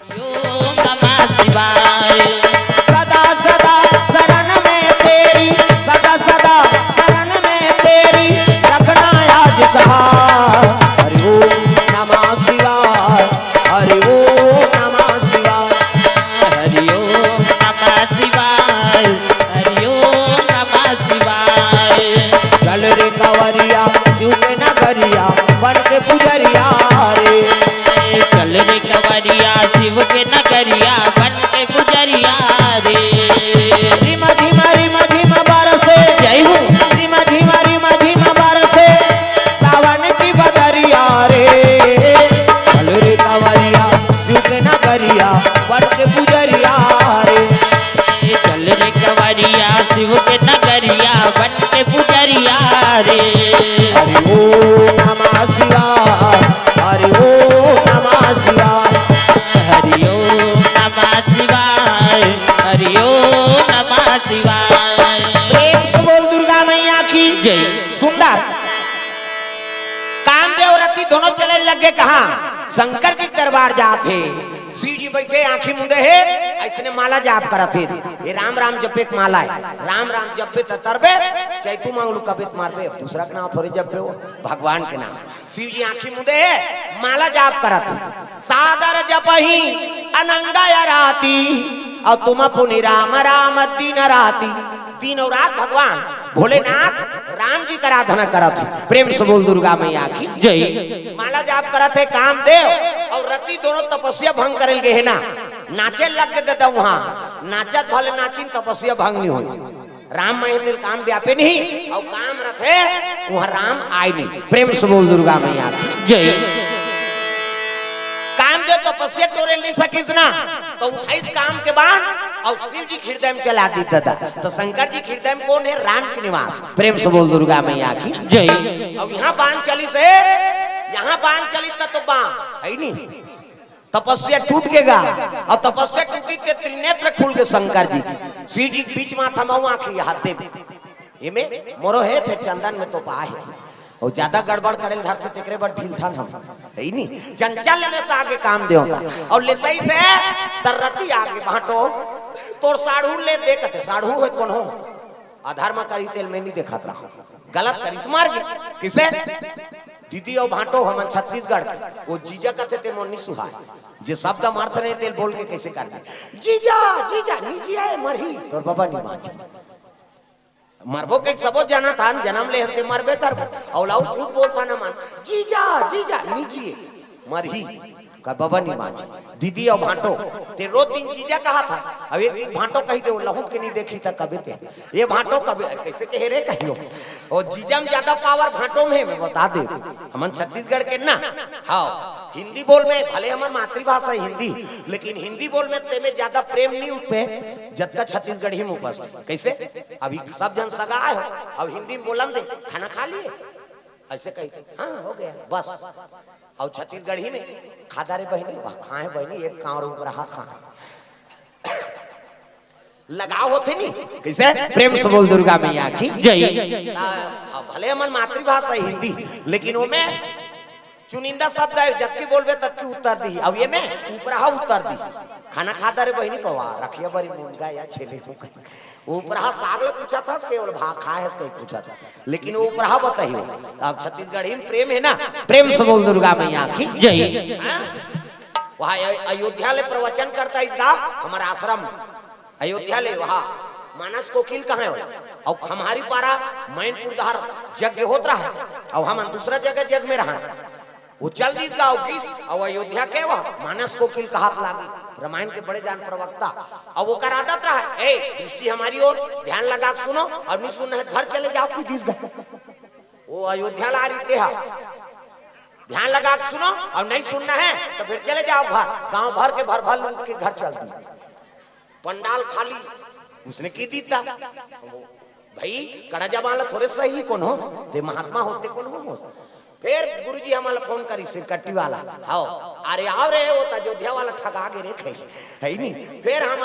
ओम नमः शिवाय। सदा सदा शरण में तेरी, सदा सदा शरण में तेरी, रखना आज सहाय। हरि ओम नमः शिवाय, हरि ओम नमः शिवाय, हरि ओम नमः शिवाय, हरि ओम नमः शिवाय। चल रे कंवरिया शिव के नगरिया, बन के पुजरिया रे। चल रे कंवरिया शिव के नगरिया, बन के पुजरिया रे। रिम झिम बरसे, जय हो। रिम झिम बरसे, सावन की बदरिया रे। चल रे कंवरिया शिव के नगरिया, बन के पुजरिया रे। चल रे कंवरिया शिव के नगरिया, बन के पुजरिया रे। हरि ओम नमः शिवाय, हरि ओम नमः शिवाय, हरि ओम नमः शिवाय, हरि ओम नमः शिवाय। प्रेम से बोल दुर्गा मैया की जय। सुंदर कामदेव रति दोनों चले लगे कहा शंकर के दरबार जाते। शिव जी बैठे आंखी मुंदे है, ऐसने माला जाप करते। ये राम राम जपे के माला है, राम राम जपे तरबे चैतू मांगलू कबित मारबे। दूसरा के नाम थोड़ी जपे हो, भगवान के नाम। शिव जी आंखी मुंदे है, माला जाप करते। सादर जपही अनंगा राती, और तुम पुनि राम राम दिन राती। दिन और रात भगवान भोलेनाथ राम जी का आराधना करत है। प्रेम से बोल दुर्गा मैया की जय। माला जाप करत है कामदेव और रति दोनों तपस्या भंग करल गए है ना। नाचे लग गए वहां, नाचत भले नाचिन तपस्या भंग नहीं हुई। राम महेंद्र काम व्यापे नहीं और काम रथे वहां राम आए नहीं। प्रेम से बोल दुर्गा मैया की जय। कामदेव तपस्या टोरे नहीं सकिस ना, तो 28 काम के बाद और शिव जी हृदय में चला दी दादा। तो शंकर जी हृदय में कौन है? राम के निवास। प्रेम से बोल दुर्गा मैया की जय। अब यहाँ बाण चली से, यहाँ बाण चली तो बाण है नहीं, तपस्या टूट गएगा। और तपस्या टूटी के त्रिनेत्र खुल गए शंकर जी की। शिव जी बीच माथा में आंखी हाथे में मोरो है, फिर चंदन में तो पा है। और ज्यादा गड़बड़ करे धरते तेकरे बड़ ढील था हम है नहीं। चंचल लेने से आगे काम दे और ले सही से तरती आगे बांटो। तोर साढ़ू ले देखते साढ़ू है कौन हो? आधार में करी तेल में नहीं देखा रहा, गलत करी मार गए किसे? दीदी और भाटो हम छत्तीसगढ़ वो जीजा कहते थे मोनी सुहा जे शब्द मारते नहीं तेल बोल के कैसे कर जीजा जीजा नीजिए मरही तोर बाबा नहीं माचे मरबो के सबो जाना था जन्म ले हते मरबे कर औलाउ झूठ बोलता ना मान जीजा जीजा नीजिए मरही का बाबा नहीं माचे। दीदी और भाटो ते रोज दिन जीजा कहा था, अब ये भाटो कही दे लहू के नहीं देखी था कभी ते ये भाटो कभी कैसे कहे रे कहियो। और जीजा में ज्यादा पावर भाटो में मैं बता दे हमन छत्तीसगढ़ के ना। हाँ हिंदी बोल में भले हमार मातृभाषा हिंदी, लेकिन हिंदी बोल में ते में ज्यादा प्रेम नहीं उठे जबका छत्तीसगढ़ ही में उपस्थित। कैसे अभी सब जन सगा हो, अब हिंदी में बोलम दे खाना खा लिए ऐसे कही हाँ हो गया बस। और छत्तीसगढ़ ही में खादा रे बहनी खाए बहनी एक कांव रहा खा लगाव होते नहीं कैसे। प्रेम से बोल दुर्गा मैया की जय। भले हमार मातृभाषा हिंदी, लेकिन वो में चुनिंदा शब्द है जबकि बोलबे तब की उत्तर दी। अब ये में ऊपरहा उत्तर दी खाना खाता रे बहनी को रखिए बड़ी मुंगा या छेले ऊपरहा साग ले पूछा था केवल भाग खाए है कहीं पूछा था, लेकिन वो ऊपरहा बताइए। अब छत्तीसगढ़ी में प्रेम है ना। प्रेम से बोल दुर्गा मैया की जय। वहाँ अयोध्या ले प्रवचन करता इस गाँव हमारा आश्रम अयोध्या ले। वहाँ मानस कोकिल कहाँ है और खम्हारी पारा मैनपुर दहर यज्ञ होता रहा और हम दूसरा जगह जग में रहा। वो चल दी गाँव किस और अयोध्या के वह मानस कोकिल का हाथ लागी रामायण के बड़े जान प्रवक्ता और वो कर आदत रहा है दृष्टि हमारी ओर ध्यान लगा सुनो और नहीं सुनना है घर चले जाओ की दिस वो अयोध्या ला रही थे ध्यान लगा सुनो और नहीं सुनना है तो फिर चले जाओ घर। गांव भर के भर भर के घर चल दी पंडाल खाली उसने की दी था भाई कड़ा जमाला थोड़े सही कौन हो ते महात्मा होते कौन हो। फिर गुरुजी हमारा फोन करी सिरकट्टी वाला आओ अरे आओ रे वो अयोध्या वाला ठगा के रे है नहीं। फिर हम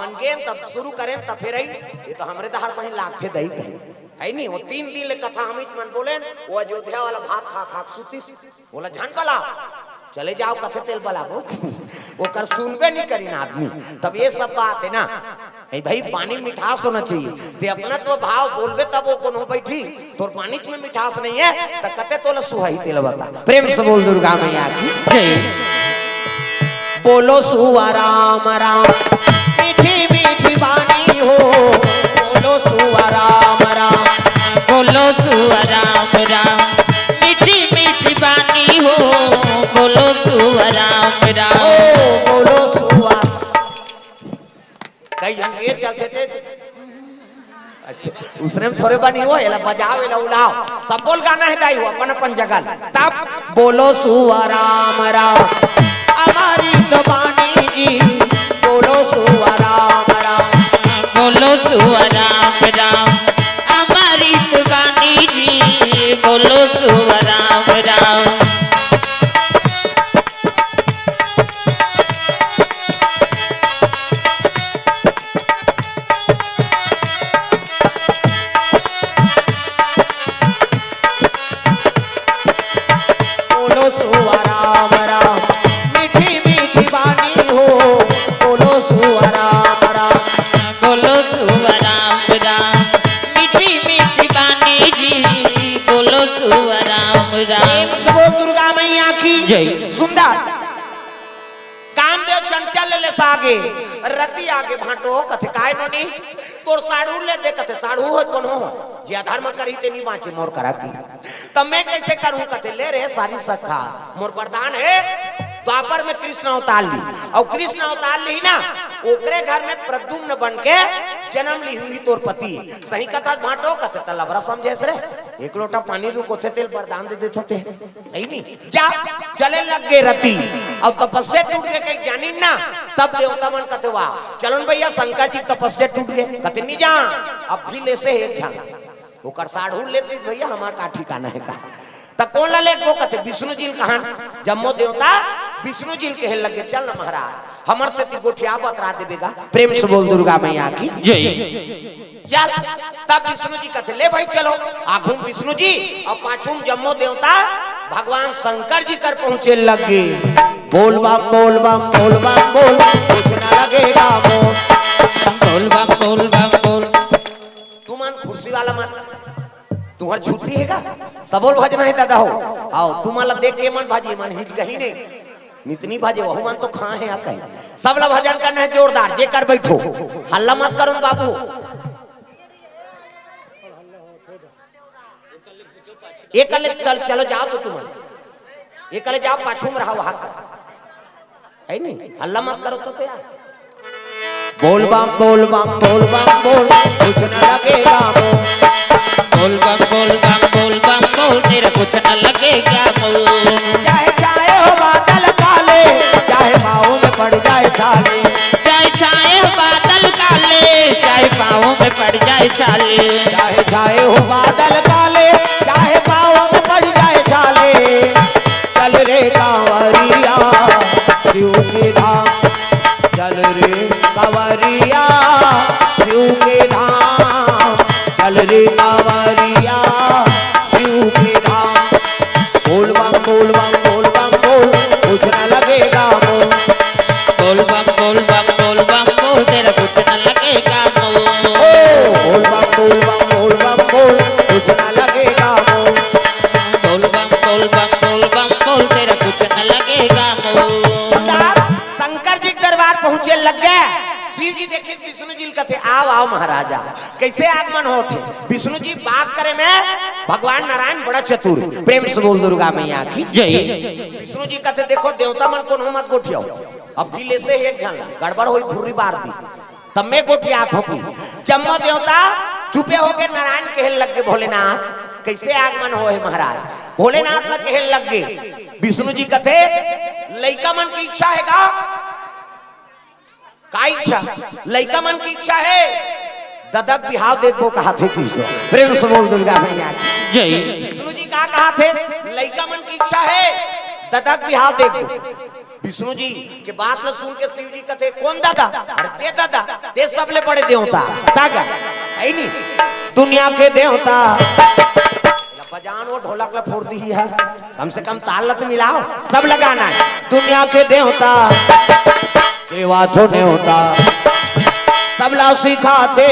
अनगेन तब शुरू करें तब फिर ये तो हमारे दहार सही लाग थे दही है नहीं। वो 3 दिन ले कथा अमित मन बोले वो अयोध्या वाला भात खा खा सुतीस बोला झन पला चले जाओ कथे तेल बलाबो वो कर सुनबे नहीं करी ना आदमी। तब ये सब बात है ना भाई, पानी मिठास होना चाहिए। ते अपना तो भाव बोलबे तब वो कोनो बैठी, तोर पानी में मिठास नहीं है तो कते तोला सुहाई तेल बता। प्रेम से बोल दुर्गा मैया की जय। बोलो सुआ राम राम मीठी मीठी वाणी हो, बोलो सुआ राम राम, बोलो सुआ राम राम मीठी मीठी वाणी हो, बोलो सुआ राम राम। ओ बोलो सुआ। कई जन ये चलते थे, अच्छा उसने थोड़े बनी हो एला बजाओ एला उलाओ, सब बोल गाना है गाई हो अपन अपन जगह। तब बोलो सुआ राम राम हमारी दबानी जी, बोलो सुआ राम राम, बोलो सुआ राम राम हमारी दुकानी जी, बोलो सुआ राम राम। बोलो सुआ राम राम मीठी मीठी वाणी हो, बोलो सुआ राम राम, बोलो सुआ राम राम मीठी मीठी वाणी जी, बोलो सुआ राम राम। बोल दुर्गा मैया की जय। सुंदर कामदेव चंचल ले सागे रति आगे भाटो कथे काय नोनी तोर साड़ू ले दे कथे साड़ू हो कोन हो जे अधर्म करी ते नी बाचे मोर करा की। तब मैं कैसे करूं कथे ले रे सारी सखा मोर वरदान है। द्वापर में कृष्ण अवतार ली और कृष्ण अवतार ली ना ओकरे घर में प्रद्युम्न बन के जन्म ली हुई तोर पति। सही कथा भाटो कथे तलबरा समझे रे एक लोटा पानी रुको थे तेल वरदान दे देते थे नहीं जा चले लग गए रति। अब तपस्या टूट गए कहीं जानी ना, तब देवता मन कहते वाह चलन भैया शंकर जी तपस्या टूट गए कहते नहीं जा अब भी ले से एक ध्यान वो कर साढ़ू लेते भैया हमारा का ठिकाना है कहा। तब कौन ला ले वो कहते विष्णु जी कहान जम्मो देवता विष्णु जी के लगे चल ना महाराज हमर से गोठिया बतरा देगा। प्रेम से बोल दुर्गा मैया की जय। चल तब विष्णु जी कहते ले भाई चलो आघूम विष्णु जी और पाछूम जम्मो देवता भगवान शंकर जी कर पहुंचे लगे। बोल बम बोल बम बोल बम बोल कुछ न लगेगा मोल, बोल बम बोल बम बोल। तू मन कुर्सी वाला मन तुम्हार छुट्टी हैगा सबोल भजन है दादा हो आओ तुम्हारा देख के मन भाजी मन हिच कहीं नहीं नितनी भाजे वह मन तो खा है कहीं सबला भजन करना है जोरदार जे कर बैठो हल्ला मत करो बाबू। एक कल चलो जाओ तो तुम एक कल जाओ पाछू में रहो वहां है नहीं हल्ला मत करो तो यार। बोल बम बोल बम बोल बम बोल कुछ न लगेगा बोल बम बोल बम बोल बम बोल तेरा कुछ न लगेगा बोल। चाहे चाहे हो बादल काले चाहे पाँव में पड़ जाए छाले, चाहे चाहे बादल काले चाहे पाँवों में पड़ जाए छाले, चाहे चाहे हो बादल काले चाहे पाँव में पड़ जाए छाले। चल रे कांवरिया शिव के धाम चल रे कांवरिया शिव के धाम चल रे कांवरिया शिव के धाम। बोल बम बोल बम बोल बम बोल कुछ न लगेगा मोल, बोल बम बोल बम बोल बम बोल तेरा कुछ न लगेगा बोल। बोल बम बोल बम बोल बम बोल कुछ न लगेगा मोल। बोल बम बोल बम बोल बम बोल तेरा कुछ न लगेगा बोल। शंकर जी के दरबार पहुंचे लग गए। शिव जी देखे विष्णु जी कहते आओ आओ महाराजा कैसे आगमन होते। विष्णु जी बात करे में भगवान नारायण बड़ा चतुर। प्रेम से बोल दुर्गा मैया की जय। विष्णु जी कहते देखो देवता मन को मत गोठियाओ अब भी ले से एक जन गड़बड़ हुई भुर्री बार दी तब मैं गोठिया थोपी। जम्मो देवता चुपे होके नारायण कहने लग गए भोलेनाथ कैसे आगमन हो है महाराज। भोलेनाथ में कहने लग गए विष्णु जी कहते लइका मन की इच्छा है का इच्छा लइका मन की इच्छा है ददक बिहाव देखो कहा थे पीछे। प्रेम से बोल दुर्गा मैया की जय। विष्णु जी कहा थे लइका मन की इच्छा है ददक बिहाव देखो। विष्णु जी के बात में सुन के शिव जी कहते कौन दादा अरे ते दादा ते सबले बड़े देवता तागा है नहीं दुनिया के देवता बजान वो ढोलक ला फोड़ दी है, कम से कम ताल लत मिलाओ, सब लगाना है। दुनिया के देवता केवा तो नहीं होता, सबला सिखाते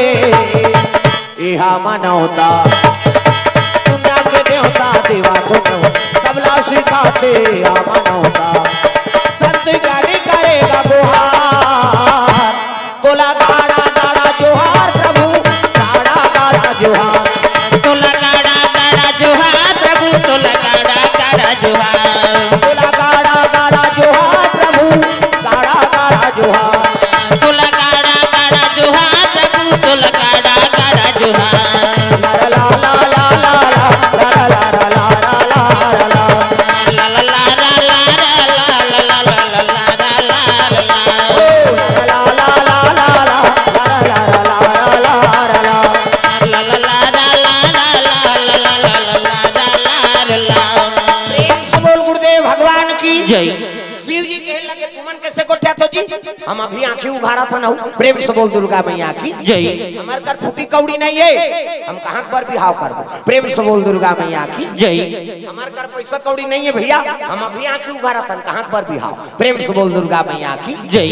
यहाँ माना होता। दुनिया के देवता देवा तो नहीं होता, सबला सिखाते यहाँ माना होता। संत गाड़ी करेगा बुहार, तोला गाड़ा गाड़ा जोहार प्रभु, गाड़ा गाड़ा जोहार। तोला गाड़ा गाड़ा जोहार प्रभु, तोला गाड़ा गाड़ा जोहार। तोला गाड़ा गाड़ा जोहार प्रभु, गाड़ा गाड़ा जोहार। तोला गाड़ा गाड़ा जोहार प्रभु, तोला गाड़ा गाड़ा जोहार। ला ला ला ला ला ला ला ला ला ला ला ला ला। ला ला ला ला ला ला ला ला ला ला ला ला ला ला। ओ ला ला ला ला ला ला ला ला ला ला ला ला ला। ला ला ला ला ला ला ला ला ला ला ला ला। प्रेम से बोल गुरुदेव भगवान की जय। शिव जी कहने लगे तुमन कैसे को क्या तो जी, हम अभी आंखें उभारा था ना। प्रेम से बोल दुर्गा मैया की जय। हमार कर फूटी कौड़ी नहीं है, हम कहाँ पर बिहाव करबो। प्रेम से बोल दुर्गा मैया की जय। हमार कर पैसा कौड़ी नहीं है भैया, हम अभी आंखें उभारा था, कहाँ पर बिहाव। प्रेम से बोल दुर्गा मैया की जय।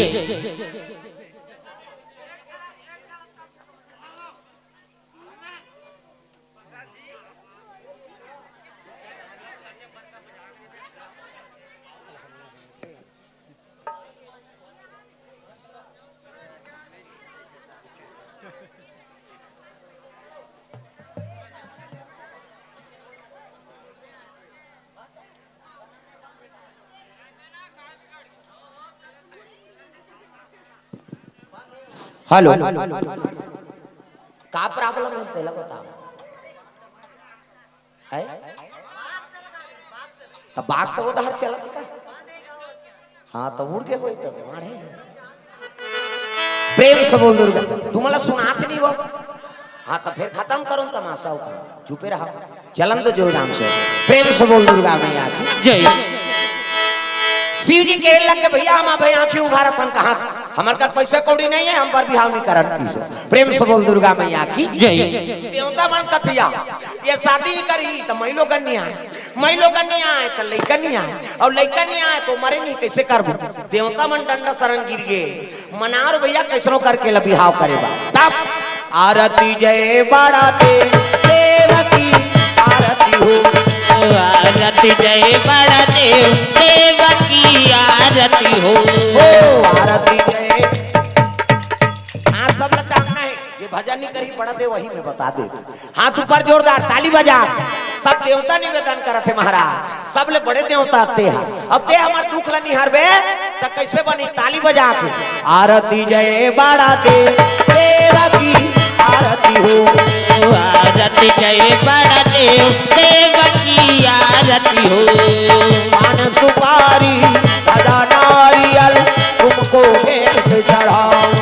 हेलो, का प्रॉब्लम है पहला बताओ है? तो बाग से उधर चलत का, हाँ तो उड़ के कोई तो मारे। प्रेम से बोल दुर्गा, तुम्हारा सुनात नहीं वो, हाँ तो फिर खत्म करो तमाशा, चुपे रहा, चलन तो जो नाम से। प्रेम से बोल दुर्गा मैया की जय। शिव जी के लग भैया हम भाई आंखें उघारा थन, कहाँ हमारे कर पैसा कौड़ी नहीं है, हम पर बिहाव नहीं करत पीछे। प्रेम से बोल दुर्गा मैया की जय। देवता मन कथिया ये शादी नहीं करी तो महिलो गन्नी आए, महिलो गन्नी आए तो लइका नहीं आए, और लइका नहीं आए तो मरे नहीं, कैसे करबो। देवता मन डंडा शरण गिर गए, मनार भैया कैसनो करके ला बिहाव करेबा। तब आरती जय बाराते देव की आरती हो, आरती जय बड़ा देव देव की आरती हो। आरती जय। हाँ सब लटाना है, ये भजन नहीं करी बड़ा देव वही में बता दे। हाथ ऊपर जोरदार ताली बजा, सब देवता निवेदन करते महाराज, सब ले बड़े देवता आते हैं। अब ते हमार दुख ला निहार बे तो कैसे बनी, ताली बजा के आरती जय बड़ा देव देव की आरती हो। आरती जय बड़ा देव देव की आरती हो। पान सुपारी सदा नारियल तुमको भेंट चढ़ाऊं,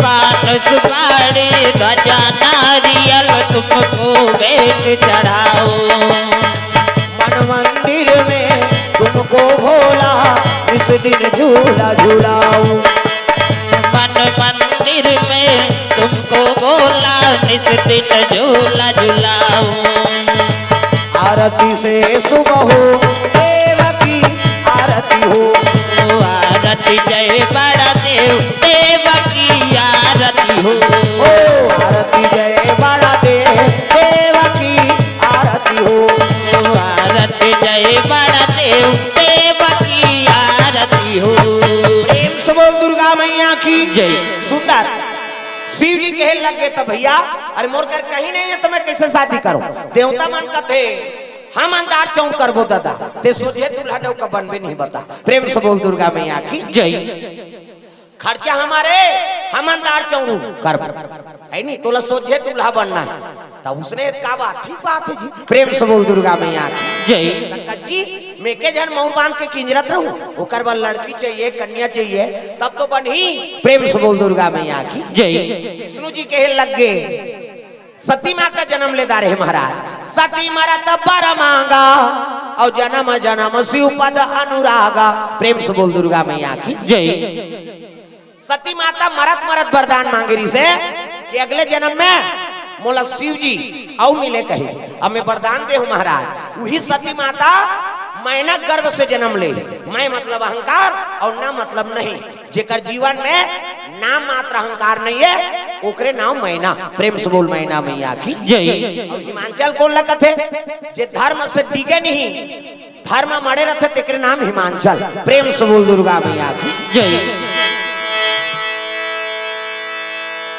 पान सुपारी ध्वजा नारियल तुमको भेंट चढ़ाओ। मन मंदिर में तुमको भोला इस दिन झूला झूलाऊं। मन मंदिर में तुमको बोला नित दिन झूला झूलाऊं। आरती से सुबह हो देव की आरती हो। आरती जय बड़ा देव देव की आरती हो। आरती जय बड़ा देव देव की आरती हो। आरती जय बड़ा देव देव की आरती हो। प्रेम से बोल दुर्गा मैया की जय। सुंदर शिव जी कहे लग गए तो भैया अरे मोर कर कहीं नहीं है तो मैं कैसे शादी करूं। देवता मन का थे हम अंदार चौंक करबो दादा, ते सोचे दूल्हा डो का बनबे नहीं बता। प्रेम से बोल दुर्गा मैया की जय। खर्चा हमारे हम अंदार चौड़ू कर है नहीं, तोला सोचे दूल्हा बनना है तब उसने का बात ठीक बात है जी। प्रेम से बोल दुर्गा मैया की जय। जी मेके जन मऊर बांध के किंजरत रहूं, ओकर बाद लड़की चाहिए कन्या चाहिए तब तो बनी। प्रेम से बोल दुर्गा मैया की जय। विष्णु जी कहे लग गए सती माँ का जन्म ले दारे महाराज, सती मारा तब बारा मांगा और जन्म जन्म शिव पद अनुरागा। प्रेम से बोल दुर्गा मैया की जय। सती माता मरत मरत वरदान मांगे रही से कि अगले जन्म में मोला शिव जी और मिले कहे अब मैं वरदान दे हूं महाराज। वही सती माता मैना गर्भ से जन्म ले। मैं मतलब अहंकार और ना मतलब नहीं। जेकर जीवन में नाम मात्र अहंकार नहीं है ओकरे नाम मैना। प्रेम से बोल मैना मैया की जय। और हिमांचल कौन लगत है जे धर्म से टिके नहीं धर्म मरे रहते तेरे नाम हिमांचल। प्रेम से बोल दुर्गा मैया की जय।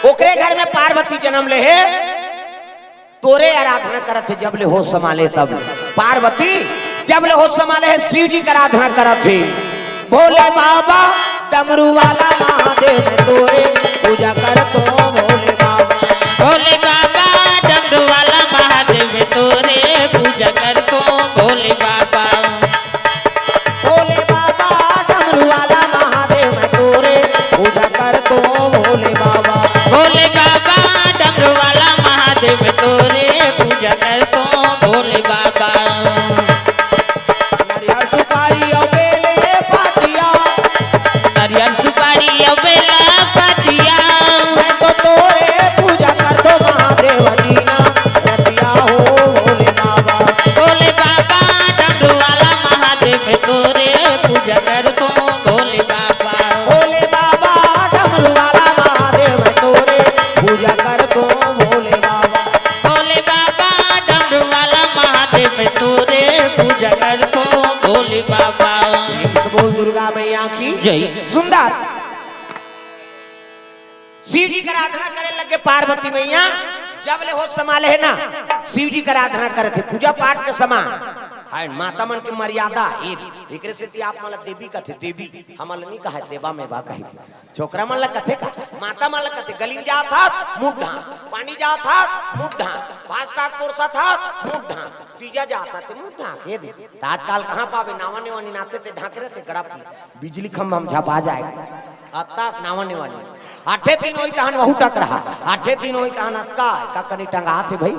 ओकरे घर में पार्वती जन्म ले है तोरे आराधना करत है जब ले होश संभाले तब। पार्वती जब ले होश संभाले है शिव जी की आराधना करत है। भोले बाबा डमरू वाला महादेव तोरे पूजा कर तो भोले बाबा। भोले बाबा डमरू वाला महादेव तोरे पूजा कर तो भोले बाबा। भोले बाबा डमरू वाला महादेव तोरे पूजा कर तो भोले बाबा। भोले बाबा डमरू वाला महादेव तोरे पूजा कर तो भोले बाबा। नारियल सुपारी और बेले पातिया नारियल सुपारी और बेला पातिया मैं तो तोरे पूजा कर तो महादेव दीना रतिया हो भोले बाबा। भोले बाबा डमरू वाला महादेव तोरे पूजा कर तो भोले बाबा। भोले बाबा डमरू वाला महादेव तोरे पूजा कर तो भोले बाबा। भोले बाबा डमरू वाला महादेव तोरे पूजा कर तो भोले बाबा। इस बोल दुर्गा मैया की जय। सुंदर शिव जी की आराधना करे लगे पार्वती मैया जब ले होश संभाले है ना शिव जी की आराधना करे थे पूजा पाठ के समान। हाय माता मन की मर्यादा एकरे से आप मला देवी कथे देवी हमल नहीं कहा देवा में बा कही छोकरा मन ला कथे का माता मन ला कथे गली जा था मुंह ढा पानी जा था मुंह ढा भात साग कोरसा था मुंह ढा तीजा जाता तो मुंह ढा के दे तात्काल कहां पावे नावा नेवानी नाते ते ढाके रहते गड़ा बिजली खंभा हम झपा जाएगा अत्ता नावा नेवानी आठे दिन होई तहन वहू टक रहा आठे दिन होई तहन अक्का का कनी टंगा थे भाई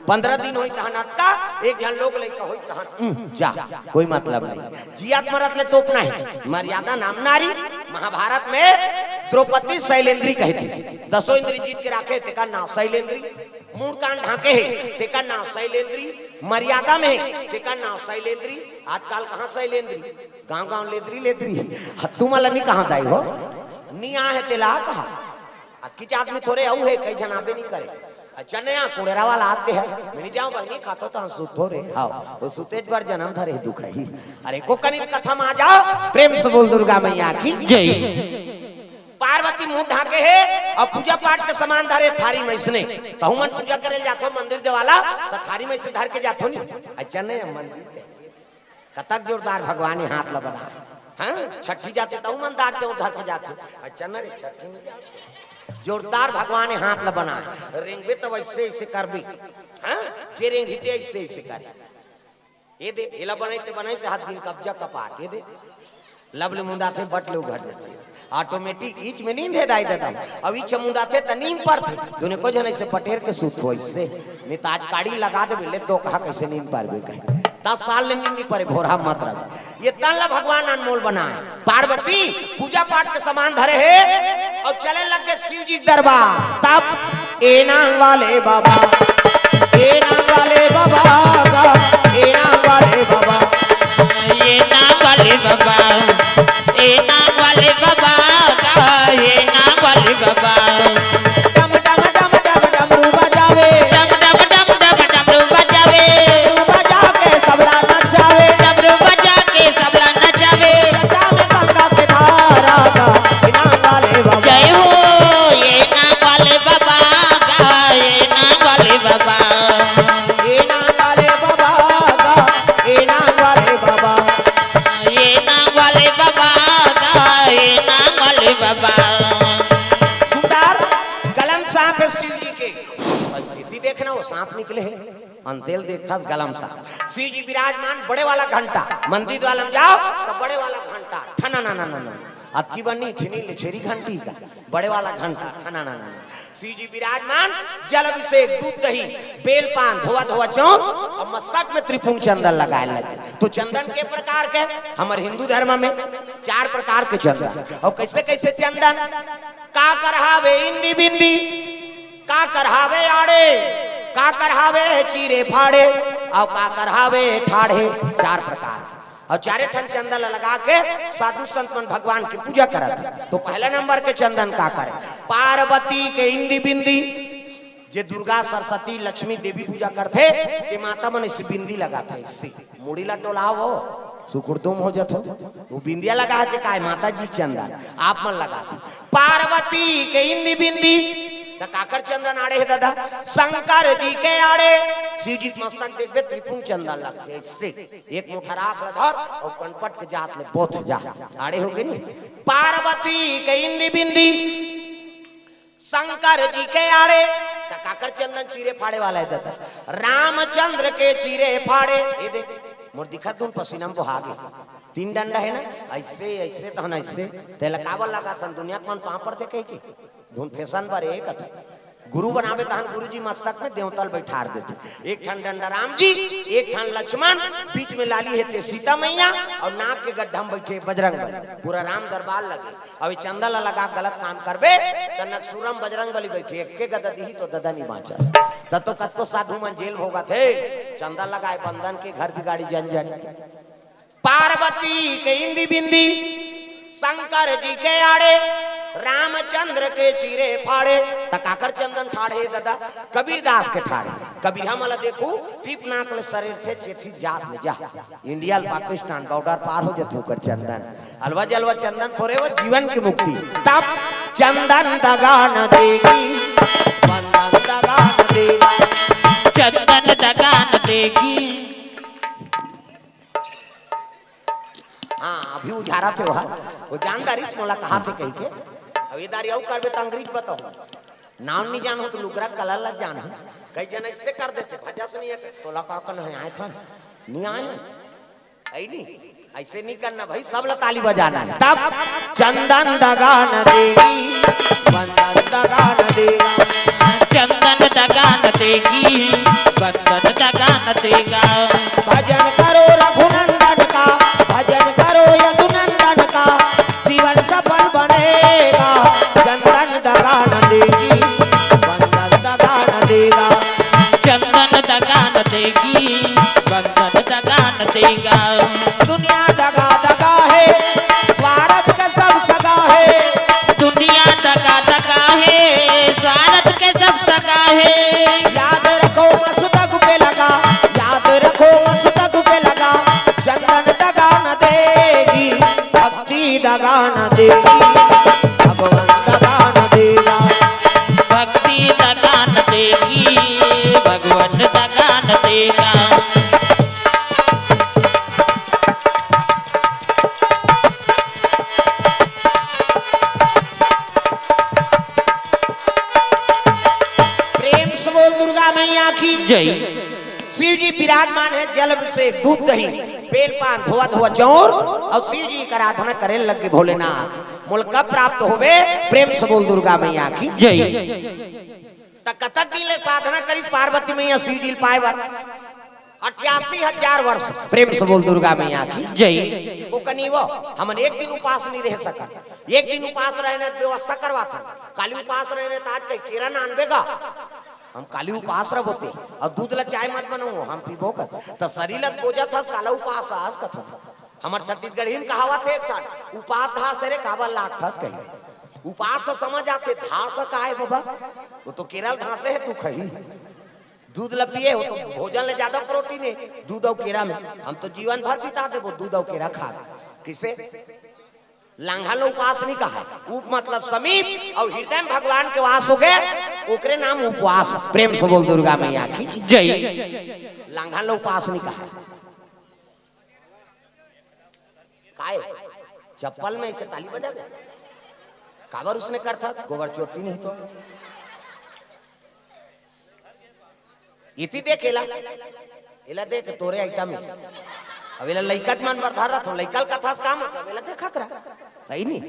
15 दिन होई तहन अक्का एक जन लोग लेके होई तहन जा कोई मतलब नहीं जियात मरत ले तोप नहीं मर्यादा नाम नारी। महाभारत में द्रौपदी शैलेंद्री कहती दसों इंद्री जीत के राखे तेका नाम शैलेंद्री। मुंह कान ढाके है तेका नाम शैलेंद्री। मर्यादा में तेका नाम शैलेंद्री। आजकल कहाँ शैलेंद्री गांव गांव लेद्री लेद्री तू मला नहीं कहाँ दाई हो नी आ है तेला कहा किच आदमी थोड़े आऊ है कई जनाबे नहीं करे चन्या कुड़ेरा वाला आते हैं मैं नहीं जाऊं बहनी खातो तो सुतो रे हां वो सुतेज बार जन्म धरे दुख है। अरे को कनिक कथा में आ जाओ प्रेम से बोल दुर्गा मैया की जय। पार्वती मुंह ढाके है और पूजा पाठ के सामान धरे थारी मैसने तो मन पूजा करे जातो मंदिर देवाला तो थारी में से धर के जातो नहीं अच्छा नहीं मंदिर कतक जोरदार भगवान हाथ ला बना हाँ छठी जाते तो मंदार से उधर के जाते अच्छा न रे छठी नहीं जाते जोरदार भगवान हाथ ला बना रेंगबे तो वैसे ऐसे कर भी हाँ जे रेंग हिते ऐसे ऐसे कर ये दे एला बनाई से हाथ दिन कब्जा कपाट ये दे लबले मुंदा थे बट लोग घर देते ऑटोमेटिक ईच में नींद है दाई देता अब ईच मुंदा थे त नींद पर थे दुने को जन ऐसे पटेर के सूत हो इससे नहीं ताज काड़ी लगा दे ले तो कहा कैसे नींद पर बे कहे 10 साल नींद नहीं परे भोरा मत रह ये तन भगवान अनमोल बनाए। पार्वती पूजा पाठ के सामान धरे है और चले लग गए शिव जी दरबार तब एनांग वाले बाबा एनांग वाले बाबा एनांग वाले बाबा ये नाम वाले बाबा ये नाम वाले बाबा ये नाम वाले बाबा। डम डम डम डम डमरू बजावे डम डम डम डम डमरू बजावे डमरू बजा के सबला नचावे डमरू बजा के सबला नचावे। गंगा के धारा का इनाम वाले बाबा जय हो ये नाम वाले बाबा ये नाम वाले बाबा इनाम वाले बाबा इनाम वाले बाबा ये नाम वाले बाबा ये नाम वाले बाबा। सुंदर गलम सांप है शिव जी के स्थिति देखना वो सांप निकले हैं अंतेल देखता गलम सांप शिव जी विराजमान बड़े वाला घंटा मंदिर वाला में जाओ तो बड़े वाला घंटा ठना ना ना ना अक्की बनी ठिनी लेछेरी घंटी का बड़े वाला घंटा ठना ना ना शिव जी विराजमान जल अभिषेक दूध दही बेल पान धोआ धोआ चौक और मस्तक में त्रिपुंग चंदन लगाए लगे। तो चंदन के प्रकार के हमारे हिंदू धर्म में 4 प्रकार के चंदन और कैसे कैसे चंदन का करहावे इंदी बिंदी का करहावे आड़े, का करहावे चीरे फाड़े, और का करहावे ठाड़े। चार प्रकार और चारे ठन चंदन लगा के साधु संत मन भगवान की पूजा करत। तो पहला नंबर के चंदन का करे पार्वती के इंदी बिंदी, जे दुर्गा सरस्वती लक्ष्मी देवी पूजा करते ते माता मन इस बिंदी लगाते, इससे मुड़ी ला टोलाओ सुकुरतुम हो जातो। वो बिंदिया लगा है काय माता जी चंदन आप मन लगाते। पार्वती के इंदी बिंदी तो काकर चंदन आड़े है दादा, शंकर जी के आड़े शिव जी मस्तक देखबे त्रिपुण चंदन लगते। इससे एक मुठा राख धर और कनपट के जात ले बोथ जा आड़े हो गए नी। पार्वती के इंदी बिंदी शंकर जी के आड़े तो काकर चंदन चीरे फाड़े वाला है दादा। रामचंद्र के चीरे फाड़े ये देख मोर दिखा तुम पसीना में बहा गए। तीन डंडा है ना ऐसे ऐसे तो ना ऐसे तेल काबल लगा था दुनिया कौन पापड़ दे के धुन फैशन पर एक गुरु बनावे तहन गुरु जी मस्तक में देवतल बैठार देते। एक ठन डंडा राम जी, एक ठन लक्ष्मण, बीच में लाली है सीता मैया और नाक के गड्ढा में बैठे बजरंग बली। पूरा राम दरबार लगे अब चंदा लगा गलत काम करबे तो नक्सुरम बजरंग बली बैठे एक के गदा दी तो ददा नहीं बाँचस। तो कत्तो साधु मन जेल होगा थे चंदा लगाए बंधन के घर बिगाड़ी जंजन। पार्वती के इंदी बिंदी शंकर जी के आड़े रामचंद्र के चीरे फाड़े तो काकर चंदन ठाड़े दादा। कबीरदास के ठाड़े कबीर हम देखू टीप नाक ले शरीर थे चेथी जात ले जा इंडिया पाकिस्तान बॉर्डर पार हो जाते ओकर चंदन अलवा जलवा चंदन थोड़े वो जीवन की मुक्ति। तब चंदन दगा न देगी, बंधन दगा न देगी, चंदन दगा न देगी। हाँ अभी उजारा थे वहाँ वो जानदारी मोला कहा थे कही के अभी दारी आउ करबे तो अंग्रेज बताओ नाम नहीं जान हो तो लुगरा कलर लग जान कई जन ऐसे कर देते भजा से नहीं है तो लका कन है आए था नहीं आए ऐ नहीं ऐसे नहीं करना भाई सब ताली बजाना है। तब चंदन दगा न देगी, बंधन दगा न देगा, चंदन दगा न देगी, बंधन दगा न देगा। भजन करो रघुनंदन का, भजन करो यदुनंदन का, जीवन सफल बनेगा। चंदन दगा न देगी, बंधन दगा न देगा, चंदन दगा न देगी, बंधन दगा न देगा। दुनिया दगा दगा है, स्वार्थ का सब सगा है, दुनिया दगा दगा है, स्वार्थ के सब सगा है। याद रखो मस्तक पे लगा, याद रखो मस्तक पे लगा, चंदन दगा न देगी, भक्ति दगा न देगी, भगवान दगा न देगा, भक्ति दगा न देगी, भगवान दगा न देगा। दुर्गा मैया की जय। शिव जी विराजमान है जल से दूध दही बेल पान धोआ धोआ चौर और शिव जी का आराधना करे लगे भोलेनाथ मुल्क प्राप्त होवे। प्रेम से बोल दुर्गा मैया की जय। कतक दिन ले साधना करी पार्वती मैया शिव जी पाए बार 88,000 वर्ष। प्रेम से बोल दुर्गा मैया की जय। को कनीवो हमन एक दिन उपास नहीं रह सका, एक दिन उपास रहने व्यवस्था करवा था। काली उपास रहने तो आज कहीं केरा ना अनबेगा हम काली उपास रहोते और दूध ला चाय मत बनाओ हम पीबो कर तो शरीर लत बोझा था काला उपास आज कथो हमर छत्तीसगढ़ ही कहावत है एक उपास धास रे काबल लाख थस कही उपास से समझ आते धास का है बाबा वो तो केरल धासे है तू खही दूध ला पिए हो तो भोजन ले ज्यादा प्रोटीन है दूध और केरा में हम तो जीवन भर बिता दे वो दूध और केरा खा किसे लांघा लो उपास नहीं कहा उप मतलब समीप और हृदय में भगवान के वास हो गए ओकरे नाम उपवास। प्रेम से बोल दुर्गा मैया की जय। लांघा लो उपास नहीं कहा काय चप्पल में ऐसे ताली बजा काबर उसने कर था गोबर चोटी नहीं तो इति देख एला देख तोरे आइटम में अब एला लइका मन बरधार रहा तो लइकल कथा काम एला देखत रहा सही नहीं